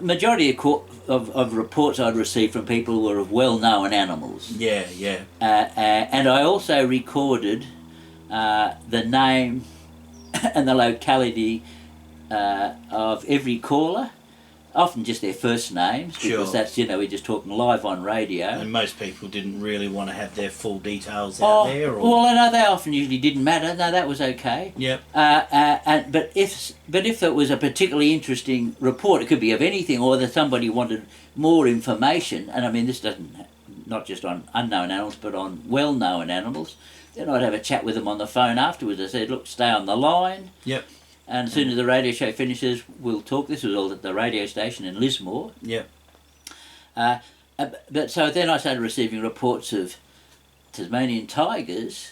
majority of reports I'd received from people were of well-known animals. Yeah, yeah. And I also recorded the name and the locality of every caller, often just their first names, because that's, we're just talking live on radio. And most people didn't really want to have their full details out there? Or? Well, I know they often usually didn't matter. No, that was okay. Yep. But if it was a particularly interesting report, it could be of anything, or that somebody wanted more information, and I mean this doesn't, not just on unknown animals, but on well-known animals, then I'd have a chat with them on the phone afterwards. I said, look, stay on the line. Yep. And as soon as the radio show finishes, we'll talk. This was all at the radio station in Lismore. Yep. But so then I started receiving reports of Tasmanian tigers,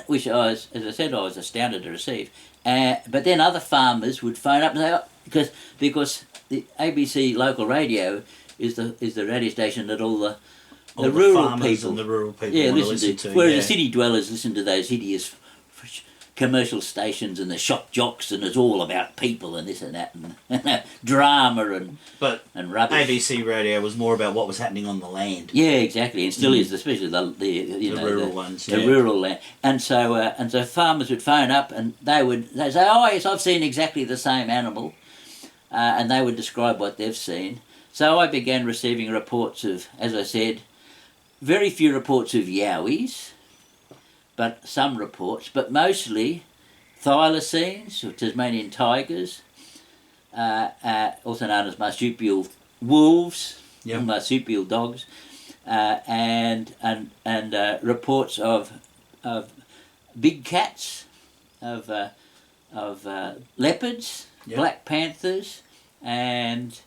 which as I said, I was astounded to receive. But then other farmers would phone up and say, because the ABC local radio is the radio station that all the rural people and the rural people listen to. Whereas the city dwellers listen to those hideous commercial stations and the shock jocks, and it's all about people and this and that and drama and rubbish. ABC radio was more about what was happening on the land. Yeah, exactly, and still is, especially the rural ones, the rural land. And so farmers would phone up and they'd say, oh yes, I've seen exactly the same animal, and they would describe what they've seen. So I began receiving reports of, as I said, very few reports of yowies, but some reports, but mostly thylacines, or Tasmanian tigers, also known as marsupial wolves, marsupial dogs, and reports of big cats, of leopards, black panthers, and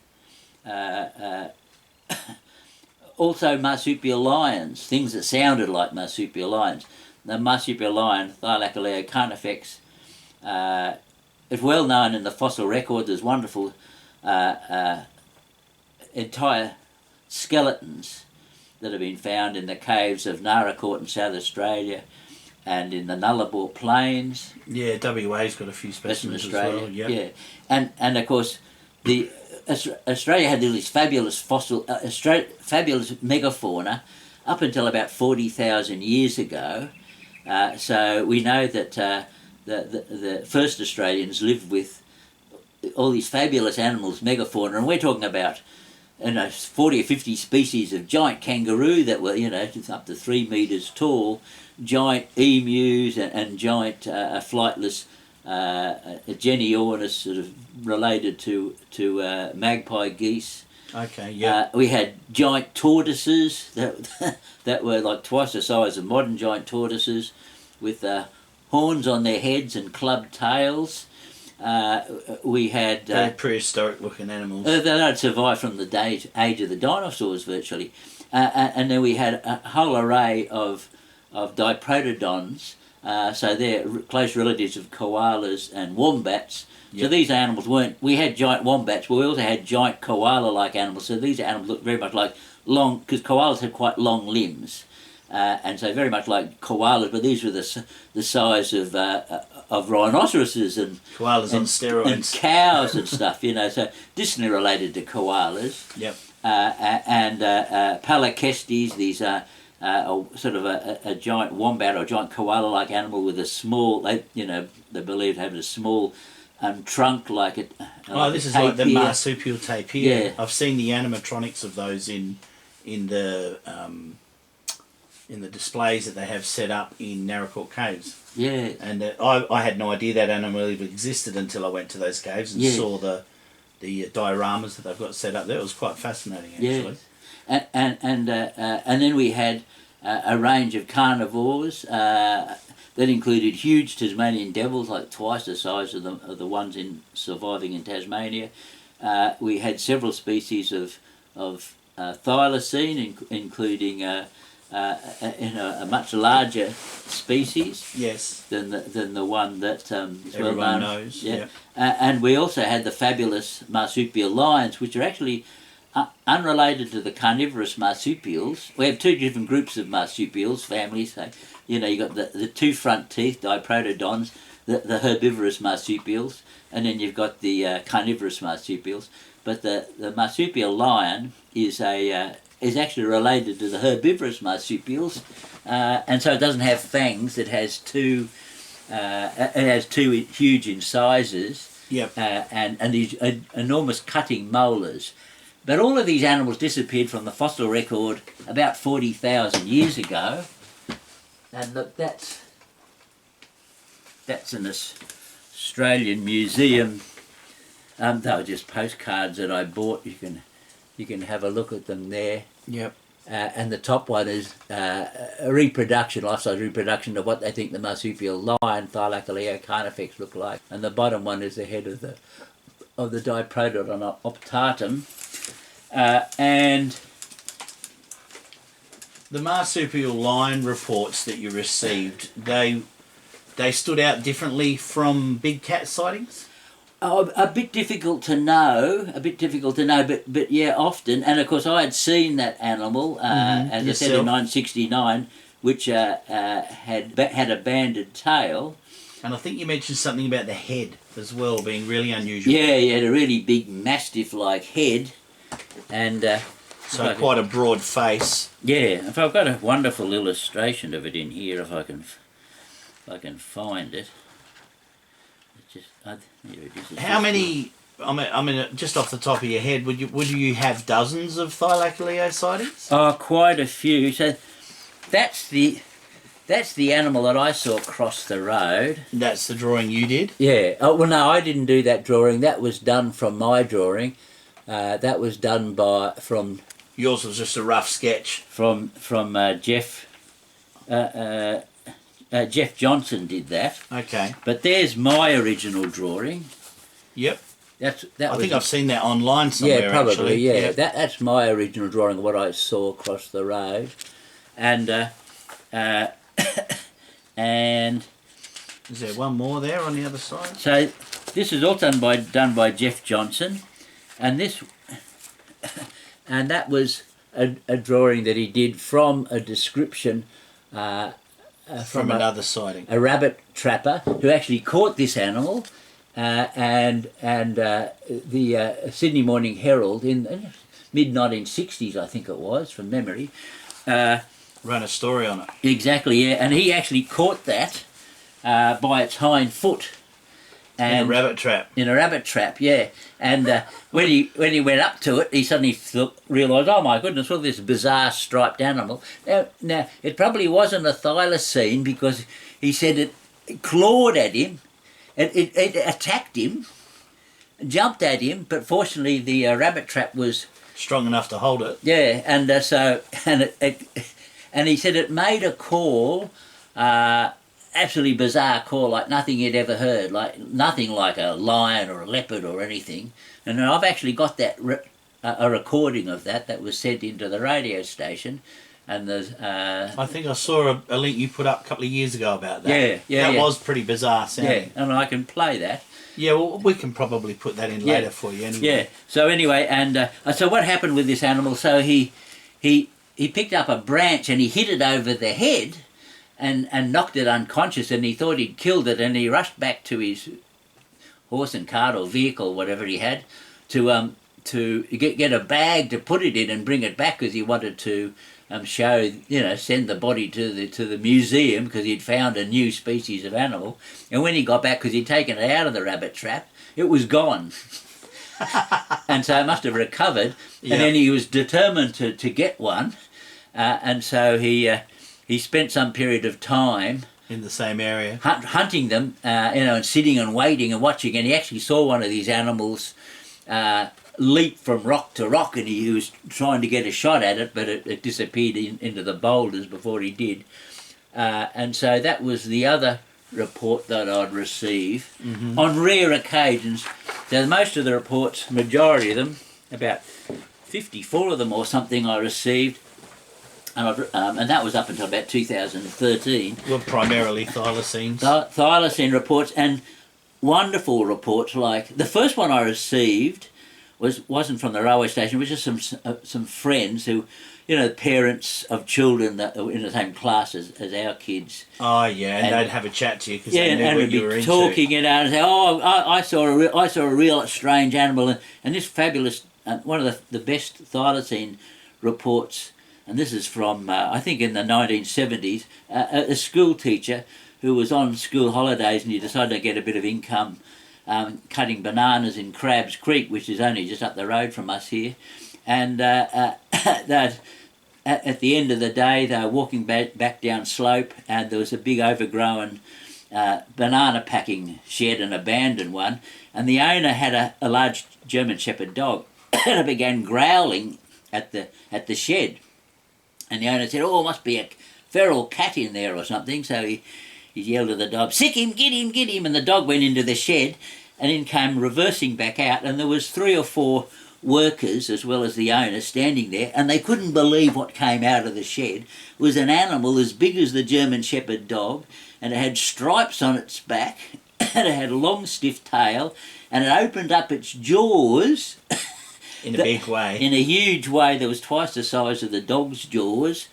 also marsupial lions, things that sounded like marsupial lions. The marsupial lion, Thylacoleos carnifex, is well known in the fossil record. There's wonderful entire skeletons that have been found in the caves of Naracoorte in South Australia and in the Nullarbor Plains. Yeah, WA's got a few specimens as well. Yep. Yeah, and of course, Australia had these fabulous fabulous megafauna up until about 40,000 years ago. So we know that the first Australians lived with all these fabulous animals, megafauna, and we're talking about 40 or 50 species of giant kangaroo that were up to 3 metres tall, giant emus and giant flightless Genyornis, sort of related to magpie geese. Okay, yeah. We had giant tortoises that were like twice the size of modern giant tortoises, with horns on their heads and clubbed tails. We had very prehistoric looking animals. They'd survived from the age of the dinosaurs virtually, and then we had a whole array of diprotodons. So they're close relatives of koalas and wombats. Yep. So these animals we had giant wombats, but we also had giant koala-like animals. So these animals look very much like because koalas have quite long limbs, and so very much like koalas, but these were the size of rhinoceroses and koalas on steroids and cows and stuff. So distantly related to koalas. Yep. And palacestes, these are sort of a giant wombat or a giant koala-like animal with a small, they believe having a small trunk like it. This is like the marsupial tapir. Yeah. I've seen the animatronics of those in the displays that they have set up in Naracoorte Caves. Yeah. And I had no idea that animal even existed until I went to those caves and saw the dioramas that they've got set up there. It was quite fascinating, actually. Yeah. And then we had a range of carnivores that included huge Tasmanian devils, like twice the size of the ones surviving in Tasmania. We had several species of thylacine, including a much larger species. Yes. Than the one that is everyone well known. Knows. Yeah. And we also had the fabulous marsupial lions, which are actually unrelated to the carnivorous marsupials. We have two different groups of marsupials, families. So, you got the two front teeth, diprotodons, the herbivorous marsupials, and then you've got the carnivorous marsupials. But the marsupial lion is actually related to the herbivorous marsupials, and so it doesn't have fangs. It has two huge incisors. Yep. And these enormous cutting molars. But all of these animals disappeared from the fossil record about 40,000 years ago. And look, that's an Australian museum. They were just postcards that I bought. You can have a look at them there. Yep. And the top one is a reproduction, life-size reproduction of what they think the marsupial lion, thylacoleo carnifex look like. And the bottom one is the head of the Diprotodon optatum. And the marsupial lion reports that you received, they stood out differently from big cat sightings? Oh, a bit difficult to know, but yeah, often. And of course, I had seen that animal, as I said, in 1969, which had a banded tail. And I think you mentioned something about the head as well being really unusual. Yeah, he had a really big mastiff-like head, and so quite a broad face. Yeah, if I've got a wonderful illustration of it in here, if I can find it. Here it is. How many? I mean, just off the top of your head, would you have dozens of thylacoleo sightings? Oh, quite a few. So that's the animal that I saw cross the road. That's the drawing you did? Yeah. Oh well, no, I didn't do that drawing. That was done from my drawing. That was done from. Yours was just a rough sketch. From Jeff. Jeff Johnson did that. Okay. But there's my original drawing. Yep. I think I've seen that online somewhere. Yeah, probably. Actually. Yeah, yep. That's my original drawing of what I saw across the road, and and is there one more there on the other side? So this is all done by Jeff Johnson, and that was a drawing that he did from a description. From another sighting. A rabbit trapper who actually caught this animal, and the Sydney Morning Herald in mid-1960s, I think it was, from memory. Ran a story on it. Exactly, yeah, and he actually caught that by its hind foot. In a rabbit trap. In a rabbit trap, yeah. And when he went up to it, he suddenly realised, oh my goodness, look at this bizarre striped animal. Now, it probably wasn't a thylacine because he said it clawed at him, it attacked him, jumped at him, but fortunately the rabbit trap was strong enough to hold it. Yeah, and and he said it made a call. Absolutely bizarre call, like nothing he'd ever heard, like nothing like a lion or a leopard or anything. And I've actually got that a recording of that was sent into the radio station. And there's I think I saw a link you put up a couple of years ago about that. Yeah, that was pretty bizarre sounding. Yeah, and I can play that. Yeah, well, we can probably put that in later for you anyway. Yeah. So anyway, and so what happened with this animal? So he picked up a branch and he hit it over the head. And knocked it unconscious, and he thought he'd killed it, and he rushed back to his horse and cart or vehicle, whatever he had, to get a bag to put it in and bring it back because he wanted to send the body to the museum because he'd found a new species of animal. And when he got back, because he'd taken it out of the rabbit trap, it was gone. And so it must have recovered. Yeah. And then he was determined to get one, and so he spent some period of time in the same area hunting them, and sitting and waiting and watching. And he actually saw one of these animals leap from rock to rock, and he was trying to get a shot at it, but it disappeared into the boulders before he did. And so that was the other report that I'd receive on rare occasions. So most of the reports, majority of them, about 54 of them or something, I received. And that was up until about 2013. Well, primarily thylacines. Thylacine reports, and wonderful reports. Like the first one I received wasn't from the railway station. It was just some friends who, parents of children that were in the same class as our kids. Oh yeah, and they'd have a chat to you because Yeah, they knew and what would you be were into. talking and say, "Oh, I saw a real strange animal," and this fabulous one of the best thylacine reports. And this is from, I think, in the 1970s, a school teacher who was on school holidays and he decided to get a bit of income cutting bananas in Crabs Creek, which is only just up the road from us here. And that at the end of the day, they were walking back down slope and there was a big overgrown banana packing shed, an abandoned one. And the owner had a large German Shepherd dog and it began growling at the shed. And the owner said, "Oh, it must be a feral cat in there or something." So he yelled at the dog, "Sick him, get him, get him." And the dog went into the shed and then came reversing back out. And there was 3 or 4 workers, as well as the owner, standing there. And they couldn't believe what came out of the shed. It was an animal as big as the German Shepherd dog. And it had stripes on its back. And it had a long, stiff tail. And it opened up its jaws... In a big way. In a huge way that was twice the size of the dog's jaws.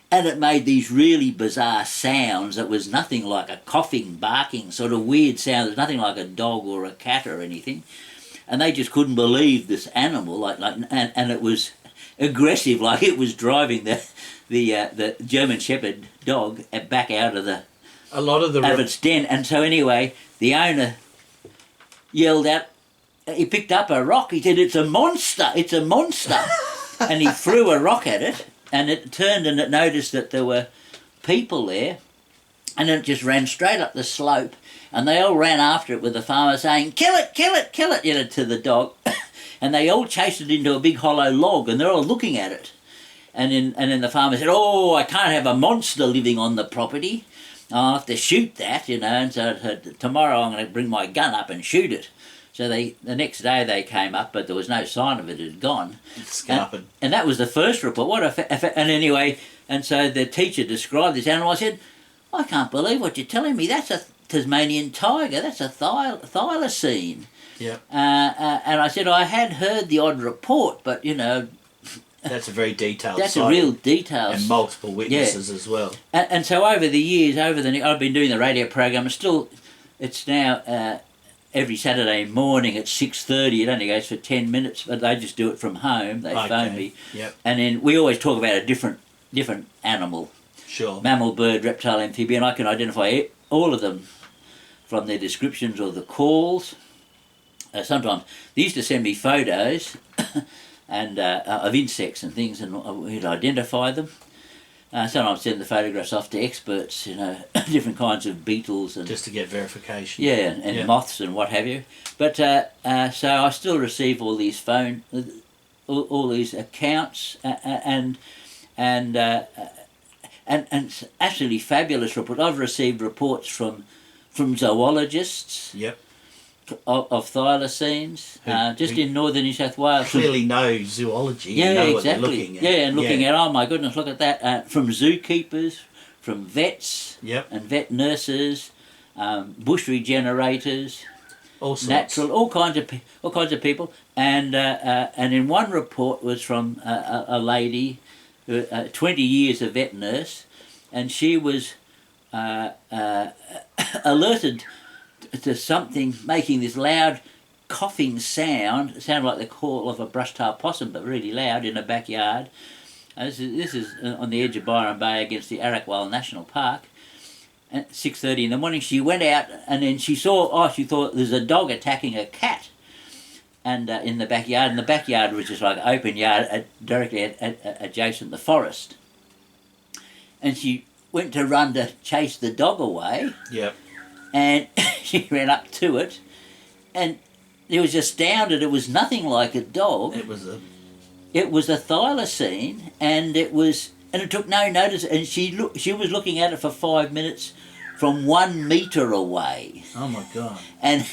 And it made these really bizarre sounds. It was nothing like a coughing, barking, sort of weird sound. It was nothing like a dog or a cat or anything. And they just couldn't believe this animal. And it was aggressive, like it was driving the German Shepherd dog back out of its den. And so anyway, the owner yelled out, he picked up a rock. He said, "It's a monster, it's a monster." And he threw a rock at it, and it turned and it noticed that there were people there, and it just ran straight up the slope, and they all ran after it with the farmer saying, "Kill it, kill it, kill it," to the dog. And they all chased it into a big hollow log, and they're all looking at it. And then the farmer said, "Oh, I can't have a monster living on the property. I'll have to shoot that, and so tomorrow I'm going to bring my gun up and shoot it." So the next day they came up, but there was no sign of it. It had gone. Scarping. And that was the first report. And anyway, and so the teacher described this animal. I said, "I can't believe what you're telling me. That's a Tasmanian tiger. That's a thylacine." Yeah. And I said, I had heard the odd report, but, That's a very detailed that's a real detail. And multiple witnesses as well. And so over the years, I've been doing the radio program. It's now... every Saturday morning at 6:30, it only goes for 10 minutes, but they just do it from home. They phone me. Yep. And then we always talk about a different animal. Sure. Mammal, bird, reptile, amphibian. I can identify all of them from their descriptions or the calls. Sometimes they used to send me photos and of insects and things, and we'd identify them. Sometimes send the photographs off to experts, different kinds of beetles and just to get verification. Yeah, and moths and what have you. But so I still receive all these all these accounts and absolutely fabulous reports. I've received reports from zoologists. Yep. Of thylacines, just in northern New South Wales. Clearly know zoology. Yeah, know exactly. What they're looking at. Yeah, and looking at, oh my goodness, look at that. From zookeepers, from vets, yep. and vet nurses, bush regenerators, all sorts. all kinds of people. And in one report was from a lady, 20 years a vet nurse, and she was alerted to something making this loud coughing sound. It sounded like the call of a brush-tail possum, but really loud in a backyard. This is on the edge of Byron Bay against the Arakwal National Park. At 6:30 in the morning, she went out and then she thought there's a dog attacking a cat, and in the backyard. And the backyard was just like an open yard directly adjacent the forest. And she went to run to chase the dog away. Yep. And she ran up to it, and he was astounded. It was nothing like a dog. It was a thylacine, and it took no notice. And she was looking at it for 5 minutes, from 1 metre away. Oh my God! And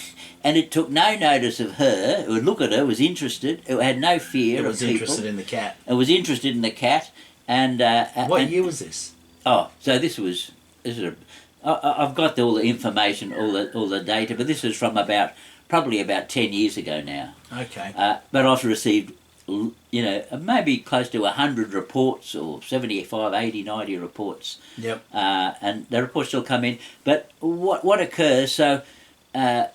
it took no notice of her. It would look at her, was interested. It had no fear of people. It was interested in the cat. It was interested in the cat. And what year was this? Oh, so this is I've got all the information, all the data, but this is from about probably about 10 years ago now. Okay. But I've received, maybe close to 100 reports, or 75, 80, 90 reports. Yep. And the reports still come in. But what occurs, so if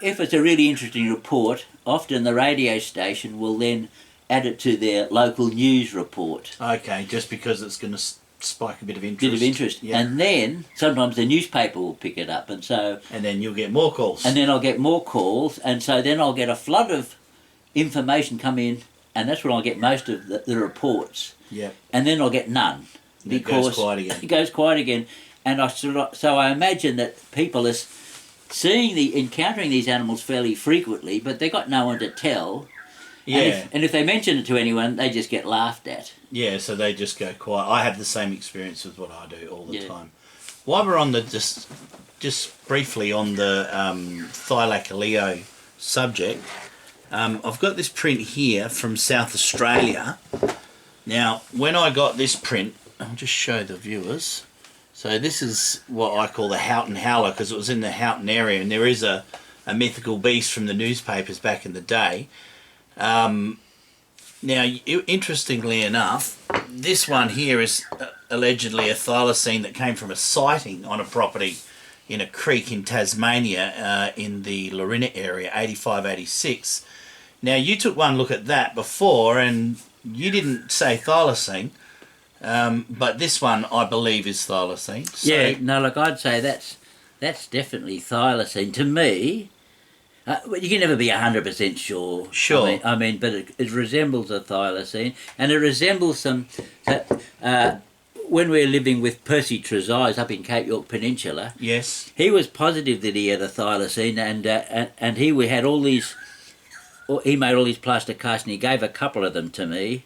it's a really interesting report, often the radio station will then add it to their local news report. Okay, just because it's going to spike a bit of interest. Yeah. And then sometimes the newspaper will pick it up, and then you'll get more calls. And then I'll get more calls, and so then I'll get a flood of information come in, and that's when I'll get most of the reports. Yeah. And then I'll get none. Because it goes quiet again. It goes quiet again. And so I imagine that people are encountering these animals fairly frequently, but they've got no one to tell. Yeah. And if they mention it to anyone, they just get laughed at. Yeah, so they just go quiet. I have the same experience with what I do all the time. While we're on the just briefly on the thylacoleo subject, I've got this print here from South Australia. Now, when I got this print, I'll just show the viewers. So this is what I call the Houghton Howler, because it was in the Houghton area, and there is a mythical beast from the newspapers back in the day. Now, interestingly enough, this one here is allegedly a thylacine that came from a sighting on a property in a creek in Tasmania in the Lorina area, 85-86. Now, you took one look at that before, and you didn't say thylacine, but this one, I believe, is thylacine. So, I'd say that's definitely thylacine. To me, you can never be 100% sure. Sure. I mean, but it resembles a thylacine, and it resembles some. When we were living with Percy Trezise up in Cape York Peninsula, yes, he was positive that he had a thylacine, and he had all these. He made all these plaster casts, and he gave a couple of them to me.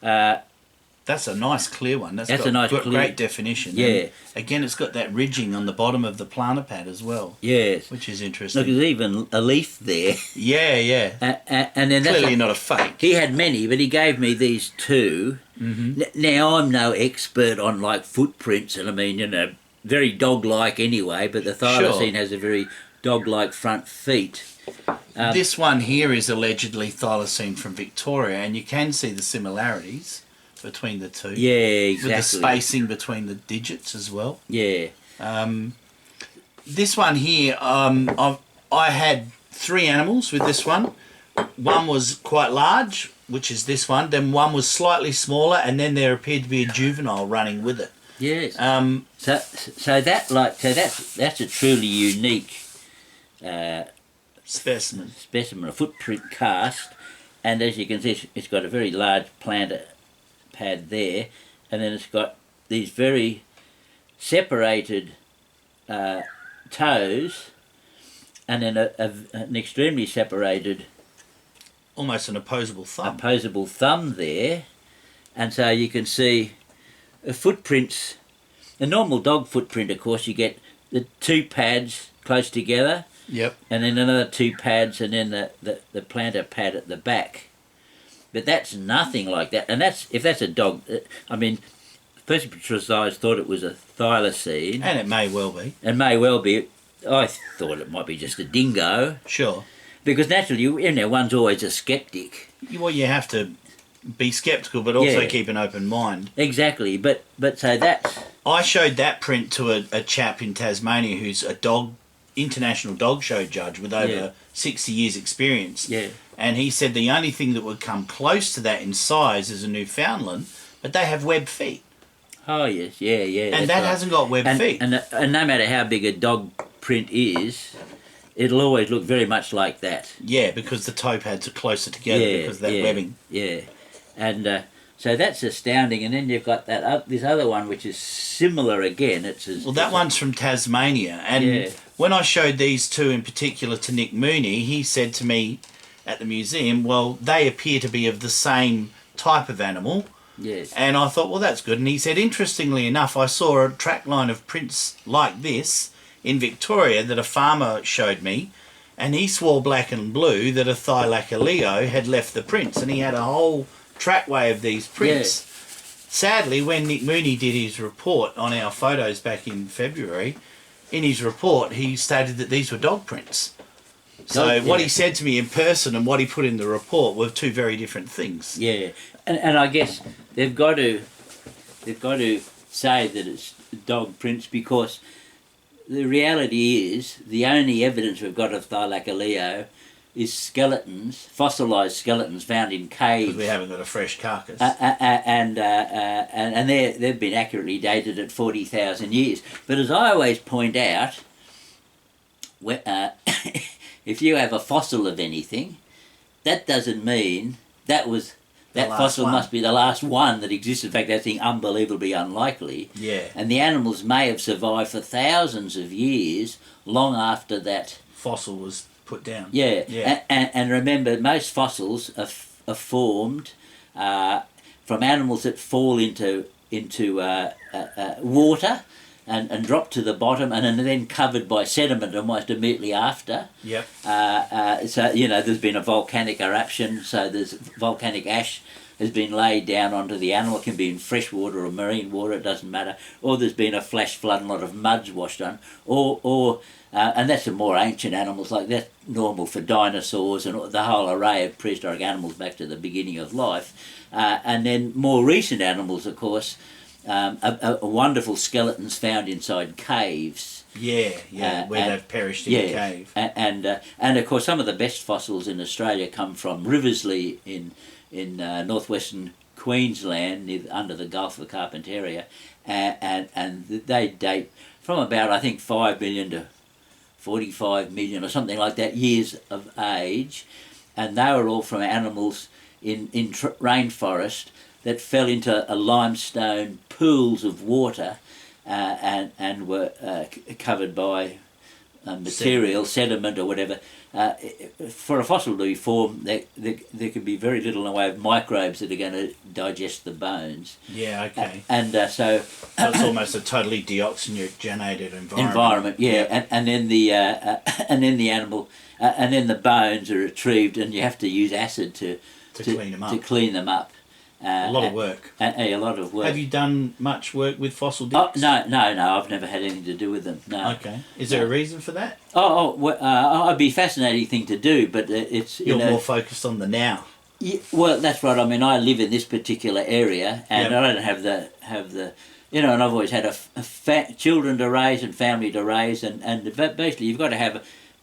That's a nice clear one. That's got a nice clear, great definition. Yeah. And again, it's got that ridging on the bottom of the plantar pad as well. Yes. Which is interesting. Look, there's even a leaf there. Yeah. And then clearly not a fake. He had many, but he gave me these two. Mm-hmm. Now, I'm no expert on, footprints, and I mean, very dog-like anyway, but the thylacine has a very dog-like front feet. This one here is allegedly thylacine from Victoria, and you can see the similarities between the two. Yeah, exactly. With the spacing between the digits as well. Yeah. This one here, I had 3 animals with this one. One was quite large, which is this one. Then one was slightly smaller, and then there appeared to be a juvenile running with it. Yes. So that's a truly unique specimen, a footprint cast, and as you can see, it's got a very large plantar pad there, and then it's got these very separated toes, and then an extremely separated, almost an opposable thumb there, and so you can see footprints. A normal dog footprint, of course, you get the 2 pads close together. Yep. And then another 2 pads, and then the plantar pad at the back. But that's nothing like that. And if that's a dog, I mean, Percy Trezise thought it was a thylacine. And it may well be. I thought it might be just a dingo. Sure. Because naturally, one's always a skeptic. Well, you have to be sceptical, but also keep an open mind. Exactly. But so that's... I showed that print to a chap in Tasmania who's a international dog show judge with over 60 years experience. Yeah. And he said the only thing that would come close to that in size is a Newfoundland, but they have webbed feet. Oh, yes, yeah. And that hasn't got webbed feet. And no matter how big a dog print is, it'll always look very much like that. Yeah, because the toe pads are closer together because of that webbing. Yeah, and so that's astounding. And then you've got this other one which is similar again. That one's from Tasmania. And when I showed these 2 in particular to Nick Mooney, he said to me at the museum, well, they appear to be of the same type of animal. Yes. And I thought, well, that's good. And he said, interestingly enough, I saw a track line of prints like this in Victoria that a farmer showed me, and he swore black and blue that a thylacoleo had left the prints, and he had a whole trackway of these prints. Sadly, when Nick Mooney did his report on our photos back in February, in his report he stated that these were dog prints. So what he said to me in person and what he put in the report were two very different things. Yeah, and I guess they've got to say that it's dog prints, because the reality is the only evidence we've got of thylacoleo is skeletons, fossilised skeletons found in caves. Because we haven't got a fresh carcass. And they've been accurately dated at 40,000 years. But as I always point out, if you have a fossil of anything, that doesn't mean that fossil must be the last one that exists. In fact, that thing unbelievably unlikely. Yeah. And the animals may have survived for thousands of years, long after that fossil was put down. Yeah. Yeah. And remember, most fossils are formed from animals that fall into water and drop to the bottom, and are then covered by sediment almost immediately after. Yep. So, there's been a volcanic eruption, so there's volcanic ash has been laid down onto the animal. It can be in fresh water or marine water, it doesn't matter. Or there's been a flash flood and a lot of mud's washed on. And that's the more ancient animals, like that's normal for dinosaurs and the whole array of prehistoric animals back to the beginning of life. And then more recent animals, of course, are wonderful skeletons found inside caves. Yeah, where they've perished in a cave. And of course, some of the best fossils in Australia come from Riversley in northwestern Queensland, under the Gulf of Carpentaria, and they date from about, I think, 5 million to 45 million or something like that years of age, and they were all from animals in rainforest that fell into a limestone pools of water and were covered by material, sediment or whatever. For a fossil to be formed, there could be very little in the way of microbes that are going to digest the bones. Yeah, okay. So it's almost a totally deoxygenated environment. Yeah. And then the animal, and then the bones are retrieved, and you have to use acid to clean them up. A lot of work. A lot of work. Have you done much work with fossil dicks? No, I've never had anything to do with them. No. Okay. Is there a reason for that? It'd be a fascinating thing to do, but it's you're more focused on the now. Yeah, well, that's right. I mean, I live in this particular area, and I don't have the and I've always had children to raise and family to raise, and basically you've got to have.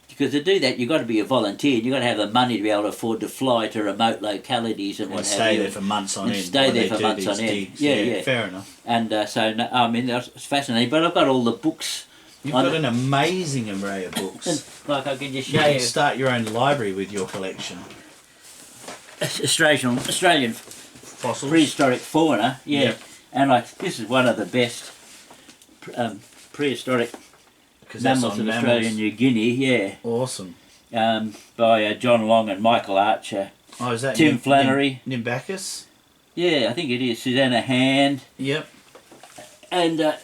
Because to do that, you've got to be a volunteer, and you've got to have the money to be able to afford to fly to remote localities and what have you. Stay there for months on end. Stay there for months on end. Yeah. Fair enough. And it's fascinating. But I've got all the books. You've got an amazing array of books. Like I can just show you. You can start your own library with your collection. Australian fossils, prehistoric fauna. Yeah. Yep. And this is one of the best prehistoric mammals of Australia and New Guinea, yeah. Awesome. By John Long and Michael Archer. Oh, is that Tim Flannery? Nimbacus? Yeah, I think it is. Susanna Hand. Yep. And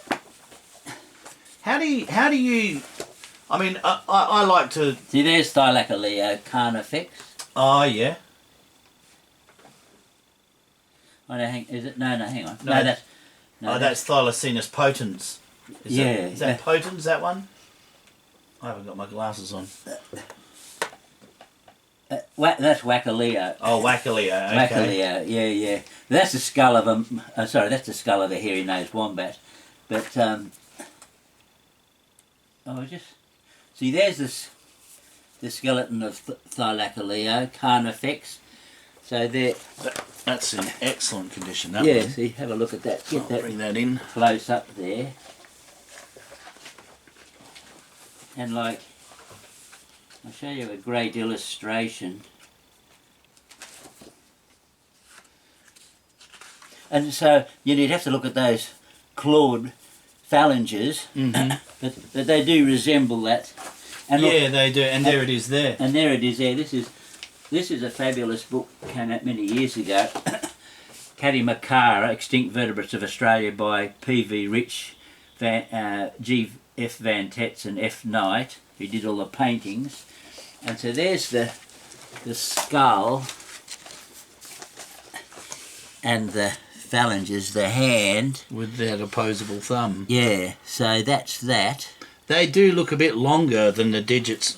how do you? I mean, I like to see. There's Thylacoleo carnifex. Oh yeah. Oh, no, is it? No, hang on. That's Thylacinus potens. Is that potens, that one? I haven't got my glasses on. That's Wackaleo. Oh, Wackaleo. Okay. Wackaleo, yeah. That's the skull of that's the skull of a hairy-nosed wombat. But see, there's the skeleton of Thylacoleo carnifex. So that's in excellent condition. That one. See, have a look at that. Bring that in close up there. And I'll show you a great illustration. And so you'd have to look at those clawed phalanges, but they do resemble that. And they do. And there it is there. And there it is there. This is a fabulous book, came out many years ago. Cattymacara, Extinct Vertebrates of Australia by P.V. Rich, G.F. Van Tetz and F. Knight, who did all the paintings. And so there's the skull and the phalanges, the hand. With that opposable thumb. Yeah, so that's that. They do look a bit longer than the digits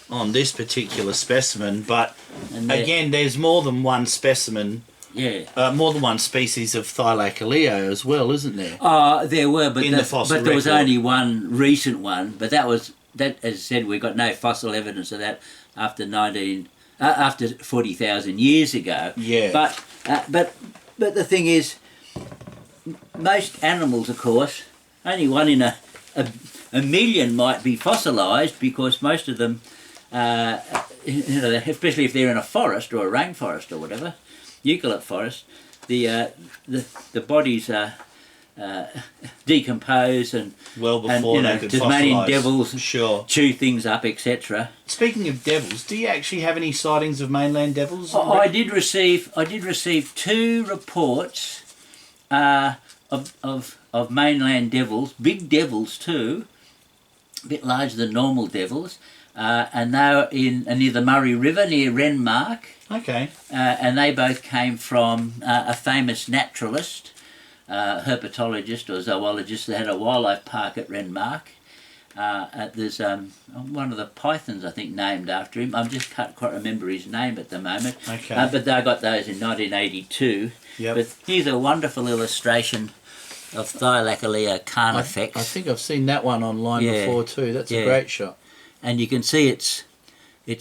on this particular specimen, but And again, there's more than one specimen. yeah. More than one species of thylacoleo as well, isn't there? There were, but, In the fossil there was record. only one recent one. But that, as I said, we got no fossil evidence of that after after 40,000 years ago. Yeah. But the thing is, most animals, of course, only one in a million might be fossilised, because most of them, especially if they're in a forest or a rainforest or whatever, eucalypt forest, the bodies are decompose and Well before they could Tasmanian fossilise. devils Sure. chew things up, etc. Speaking of devils, do you actually have any sightings of mainland devils? I did receive 2 reports of mainland devils, big devils too, a bit larger than normal devils, and they were near the Murray River, near Renmark. Okay. And they both came from a famous naturalist, herpetologist or zoologist that had a wildlife park at Renmark. There's one of the pythons, I think, named after him. I just can't quite remember his name at the moment. Okay. But they got those in 1982. Yep. But here's a wonderful illustration of Thylacoleo carnifex. I think I've seen that one online Yeah. before too. That's Yeah. a great shot. And you can see its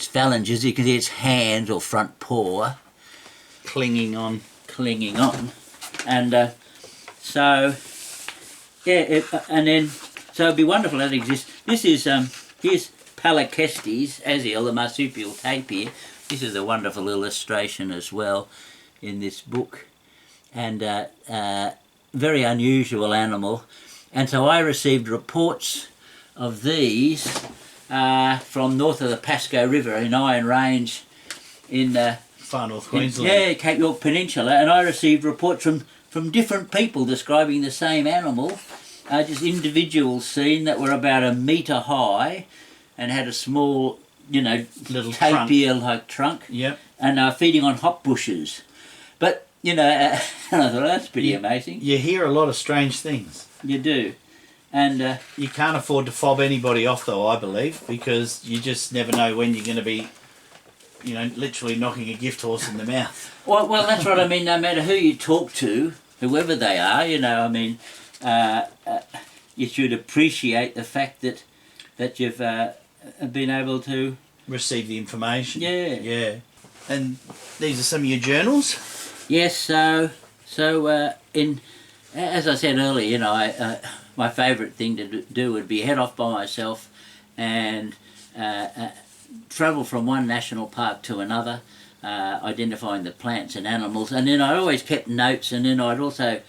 phalanges, you can see its hands or front paw Clinging on. And so it'd be wonderful that it exists. This is here's Palakestes azil, the marsupial tapir. This is a wonderful illustration as well in this book, and very unusual animal. And so I received reports of these from north of the Pasco River in Iron Range in Far North Queensland. yeah, Cape York Peninsula, and I received reports from different people describing the same animal, just individuals seen that were about 1 metre high and had a small, Little tapir-like trunk, Yep. and feeding on hop bushes. But, and I thought, that's pretty amazing. You hear a lot of strange things. You do. And You can't afford to fob anybody off though, I believe, because you just never know when you're going to be, literally knocking a gift horse in the mouth. well, that's what I mean. No matter who you talk to, whoever they are, you should appreciate the fact that you've been able to Receive the information. Yeah. Yeah. And these are some of your journals? Yes. So as I said earlier, my favourite thing to do would be head off by myself and travel from one national park to another, identifying the plants and animals, and then I always kept notes, and then I'd also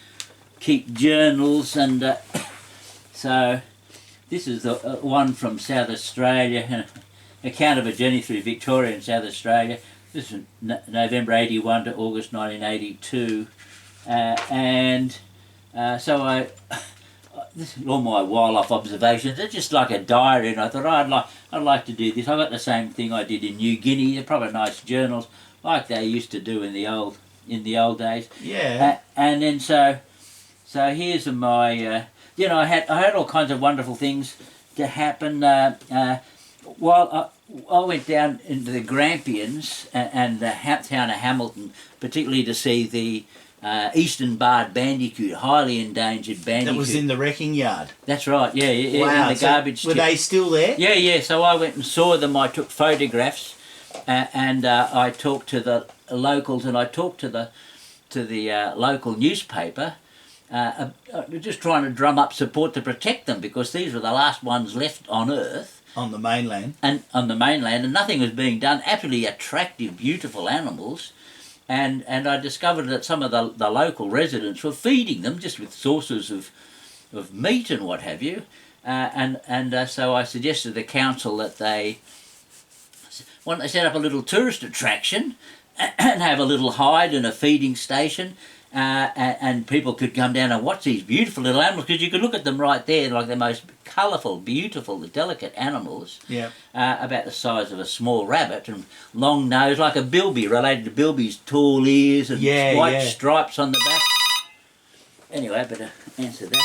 keep journals, and so this is the one from South Australia, an account of a journey through Victoria and South Australia. This is November 81 to August 1982, so this is all my wildlife observations. They're just like a diary, and I thought I'd like to do this. I got the same thing I did in New Guinea. They're probably nice journals, like they used to do in the old days. Yeah. And then so here's my I had all kinds of wonderful things to happen while I went down into the Grampians and the town of Hamilton, particularly to see the eastern barred bandicoot, highly endangered bandicoot. That was in the wrecking yard. That's right, yeah, Wow. in the garbage Were tip. they still there? Yeah, so I went and saw them, I took photographs, and I talked to the locals, and I talked to the local newspaper, just trying to drum up support to protect them, because these were the last ones left on Earth. On the mainland. And on the mainland, and nothing was being done. Absolutely attractive, beautiful animals. And I discovered that some of the local residents were feeding them just with sources of meat and what have you. So I suggested to the council that they set up a little tourist attraction and have a little hide and a feeding station, and people could come down and watch these beautiful little animals, because you could look at them right there, like the most colourful, beautiful, the delicate animals, Yeah. about the size of a small rabbit, and long nose, like a bilby, related to bilbies, tall ears and white stripes on the back. Anyway, I better answer that.